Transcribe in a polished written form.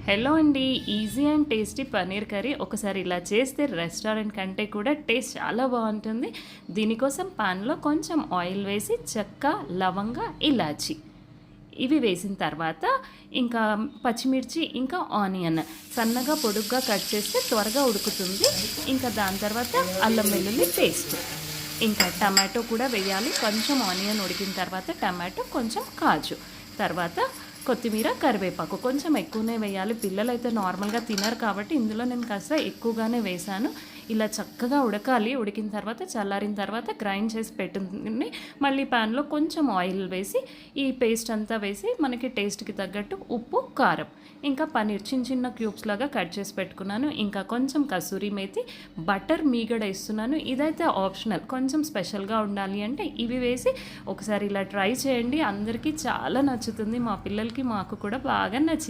Hello అండి. Easy and tasty paneer curry ఒకసారి ఇలా చేస్తే రెస్టారెంట్ కంటే కూడా టేస్ట్ చాలా బాగుంటుంది. దీనికోసం పాన్లో కొంచెం ఆయిల్ వేసి చెక్క, లవంగ, ఇలాచి ఇవి వేసిన తర్వాత ఇంకా పచ్చిమిర్చి, ఇంకా ఆనియన్ సన్నగా పొడుగ్గా కట్ చేస్తే త్వరగా ఉడుకుతుంది. ఇంకా దాని తర్వాత అల్లం వెల్లుల్లి పేస్ట్, ఇంకా టమాటో కూడా వేయాలి. కొంచెం ఆనియన్ ఉడికిన తర్వాత టమాటో, కొంచెం కాజు, తర్వాత కొత్తిమీర, కరివేపాకు కొంచెం ఎక్కువనే వేయాలి. పిల్లలైతే నార్మల్గా తినరు కాబట్టి ఇందులో నేను కాస్త ఎక్కువగానే వేశాను. ఇలా చక్కగా ఉడకాలి. ఉడికిన తర్వాత చల్లారిన తర్వాత గ్రైండ్ చేసి పెట్టుకుని మళ్ళీ ప్యాన్లో కొంచెం ఆయిల్ వేసి ఈ పేస్ట్ అంతా వేసి మనకి టేస్ట్కి తగ్గట్టు ఉప్పు, కారం, ఇంకా పన్నీర్ చిన్న చిన్న క్యూబ్స్ లాగా కట్ చేసి పెట్టుకున్నాను. ఇంకా కొంచెం కసూరి మేతి, బటర్ మీగడ ఇస్తున్నాను. ఇదైతే ఆప్షనల్. కొంచెం స్పెషల్గా ఉండాలి అంటే ఇవి వేసి ఒకసారి ఇలా ట్రై చేయండి. అందరికీ చాలా నచ్చుతుంది. మా పిల్లలకి, మాకు కూడా బాగా నచ్చింది.